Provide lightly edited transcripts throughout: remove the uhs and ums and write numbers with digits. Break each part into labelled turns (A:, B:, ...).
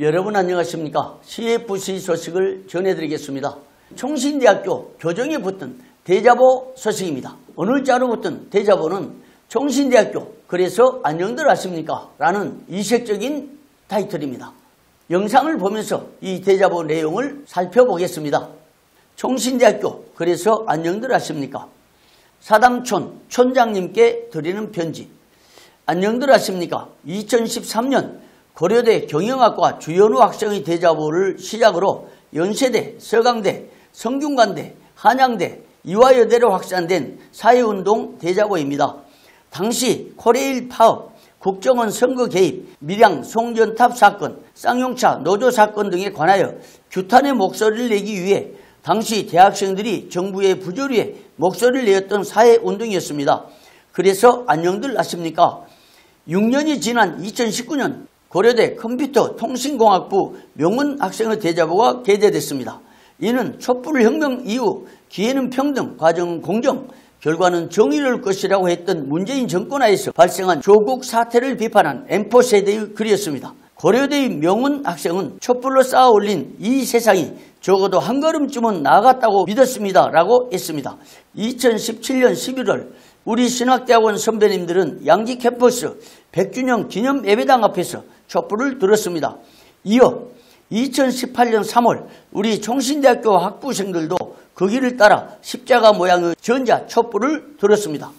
A: 여러분 안녕하십니까? CFC 소식을 전해드리겠습니다. 총신대학교 교정에 붙은 대자보 소식입니다. 오늘자로 붙은 대자보는 총신대학교 그래서 안녕들 하십니까? 라는 이색적인 타이틀입니다. 영상을 보면서 이 대자보 내용을 살펴보겠습니다. 총신대학교 그래서 안녕들 하십니까? 사당촌 촌장님께 드리는 편지. 안녕들 하십니까? 2013년 고려대 경영학과 주연우 학생의 대자보를 시작으로 연세대, 서강대, 성균관대, 한양대, 이화여대로 확산된 사회운동 대자보입니다. 당시 코레일 파업, 국정원 선거 개입, 밀양 송전탑 사건, 쌍용차 노조 사건 등에 관하여 규탄의 목소리를 내기 위해 당시 대학생들이 정부의 부조리에 목소리를 내었던 사회운동이었습니다. 그래서 안녕들 하십니까? 6년이 지난 2019년 고려대 컴퓨터 통신공학부 명문 학생의 대자보가 게재됐습니다. 이는 촛불혁명 이후 기회는 평등, 과정은 공정, 결과는 정의로울 것이라고 했던 문재인 정권하에서 발생한 조국 사태를 비판한 M4 세대의 글이었습니다. 고려대의 명문 학생은 촛불로 쌓아 올린 이 세상이 적어도 한 걸음쯤은 나아갔다고 믿었습니다. 라고 했습니다. 2017년 11월 우리 신학대학원 선배님들은 양지 캠퍼스 100주년 기념 예배당 앞에서 촛불을 들었습니다. 이어 2018년 3월 우리 총신대학교 학부생들도 그 길을 따라 십자가 모양의 전자 촛불을 들었습니다.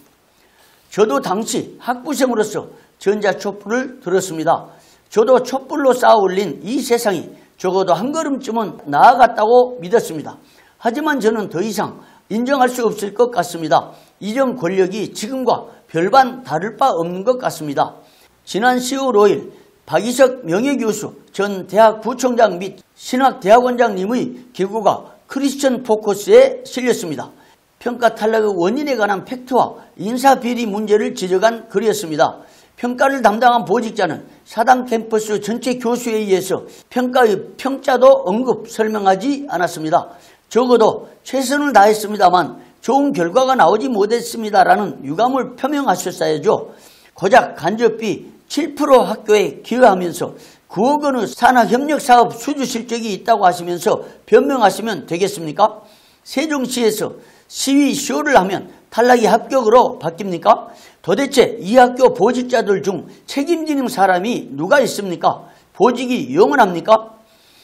A: 저도 당시 학부생으로서 전자 촛불을 들었습니다. 저도 촛불로 쌓아 올린 이 세상이 적어도 한 걸음쯤은 나아갔다고 믿었습니다. 하지만 저는 더 이상 인정할 수 없을 것 같습니다. 이전 권력이 지금과 별반 다를 바 없는 것 같습니다. 지난 10월 5일 박이석 명예교수 전 대학 부총장 및 신학대학원장님의 기고가 크리스천 포커스에 실렸습니다. 평가 탈락의 원인에 관한 팩트와 인사비리 문제를 지적한 글이었습니다. 평가를 담당한 보직자는 사당 캠퍼스 전체 교수에 의해서 평가의 평자도 언급 설명하지 않았습니다. 적어도 최선을 다했습니다만 좋은 결과가 나오지 못했습니다라는 유감을 표명하셨어야죠. 고작 간접비 7% 학교에 기여하면서 9억 원의 산학협력사업 수주 실적이 있다고 하시면서 변명하시면 되겠습니까? 세종시에서 시위 쇼를 하면 탈락이 합격으로 바뀝니까? 도대체 이 학교 보직자들 중 책임지는 사람이 누가 있습니까? 보직이 영원합니까?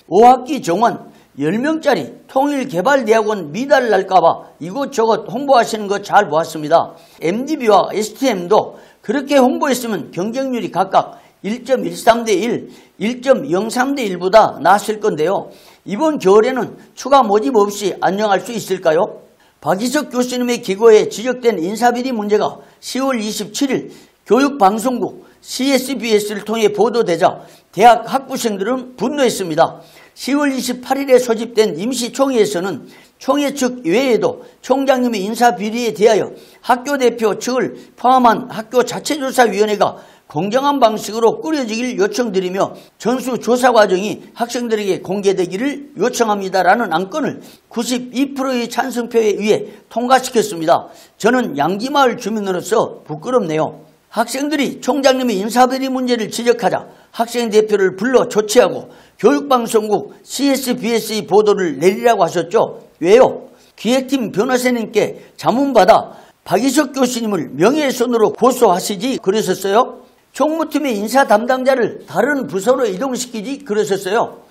A: 5학기 정원 10명짜리 통일개발대학원 미달 날까봐 이곳저곳 홍보하시는 거 잘 보았습니다. MDB와 STM도 그렇게 홍보했으면 경쟁률이 각각 1.13 대 1, 1.03 대 1보다 나았을 건데요. 이번 겨울에는 추가 모집 없이 안녕할 수 있을까요? 박이석 교수님의 기고에 지적된 인사비리 문제가 10월 27일 교육방송국 CSBS를 통해 보도되자 대학 학부생들은 분노했습니다. 10월 28일에 소집된 임시총회에서는 총회 측 외에도 총장님의 인사비리에 대하여 학교 대표 측을 포함한 학교 자체조사위원회가 공정한 방식으로 꾸려지길 요청드리며 전수조사 과정이 학생들에게 공개되기를 요청합니다라는 안건을 92%의 찬성표에 의해 통과시켰습니다. 저는 양지마을 주민으로서 부끄럽네요. 학생들이 총장님의 인사비리 문제를 지적하자 학생 대표를 불러 조치하고 교육방송국 CSBS의 보도를 내리라고 하셨죠. 왜요? 기획팀 변호사님께 자문받아 박이석 교수님을 명예훼손으로 고소하시지 그러셨어요? 총무팀의 인사 담당자를 다른 부서로 이동시키지 그러셨어요?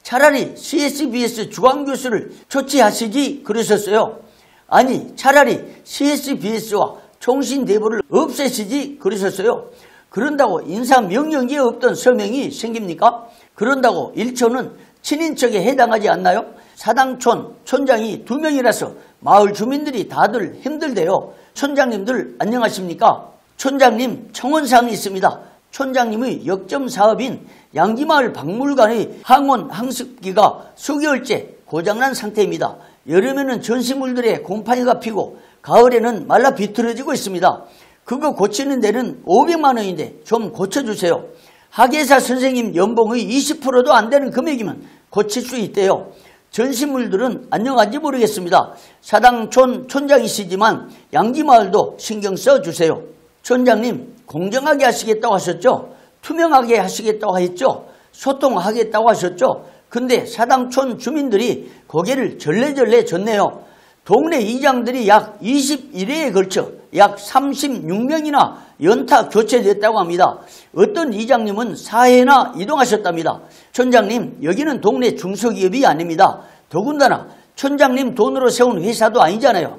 A: 차라리 CSBS 주광교수를 조치하시지 그러셨어요? 아니 차라리 CSBS와 총신대부를 없애시지 그러셨어요? 그런다고 인사명령기에 없던 서명이 생깁니까? 그런다고 1초는 친인척에 해당하지 않나요? 사당촌 촌장이 2명이라서 마을 주민들이 다들 힘들대요. 촌장님들 안녕하십니까? 촌장님 청원사항이 있습니다. 촌장님의 역점 사업인 양지마을 박물관의 항원 항습기가 수개월째 고장난 상태입니다. 여름에는 전시물들의 곰팡이가 피고 가을에는 말라 비틀어지고 있습니다. 그거 고치는 데는 500만 원인데 좀 고쳐주세요. 학예사 선생님 연봉의 20%도 안 되는 금액이면 고칠 수 있대요. 전시물들은 안녕한지 모르겠습니다. 사당촌 촌장이시지만 양지마을도 신경 써주세요. 촌장님 공정하게 하시겠다고 하셨죠? 투명하게 하시겠다고 했죠? 소통하겠다고 하셨죠. 근데 사당촌 주민들이 고개를 절레절레 졌네요. 동네 이장들이 약 21회에 걸쳐 약 36명이나 연타 교체됐다고 합니다. 어떤 이장님은 4회나 이동하셨답니다. 촌장님, 여기는 동네 중소기업이 아닙니다. 더군다나 촌장님 돈으로 세운 회사도 아니잖아요.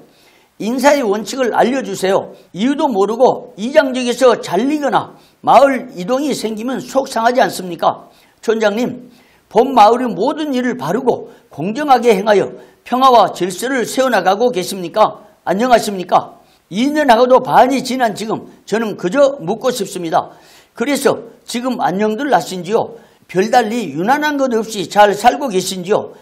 A: 인사의 원칙을 알려주세요. 이유도 모르고 이장직에서 잘리거나 마을 이동이 생기면 속상하지 않습니까? 촌장님, 본 마을의 모든 일을 바르고 공정하게 행하여 평화와 질서를 세워나가고 계십니까? 안녕하십니까? 2년하고도 반이 지난 지금 저는 그저 묻고 싶습니다. 그래서 지금 안녕들 하신지요? 별달리 유난한 것 없이 잘 살고 계신지요?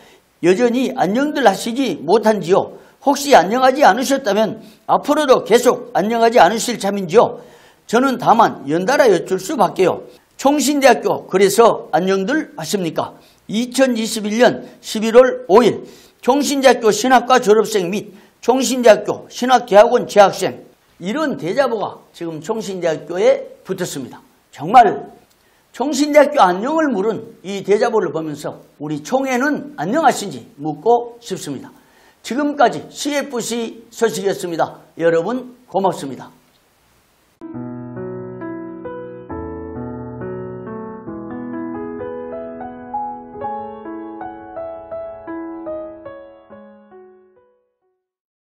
A: 여전히 안녕들 하시지 못한지요? 혹시 안녕하지 않으셨다면 앞으로도 계속 안녕하지 않으실 참인지요? 저는 다만 연달아 여쭐 수밖에요. 총신대학교 그래서 안녕들 하십니까? 2021년 11월 5일 총신대학교 신학과 졸업생 및 총신대학교 신학대학원 재학생, 이런 대자보가 지금 총신대학교에 붙었습니다. 정말 총신대학교 안녕을 물은 이 대자보를 보면서 우리 총회는 안녕하신지 묻고 싶습니다. 지금까지 CFC 소식이었습니다. 여러분 고맙습니다.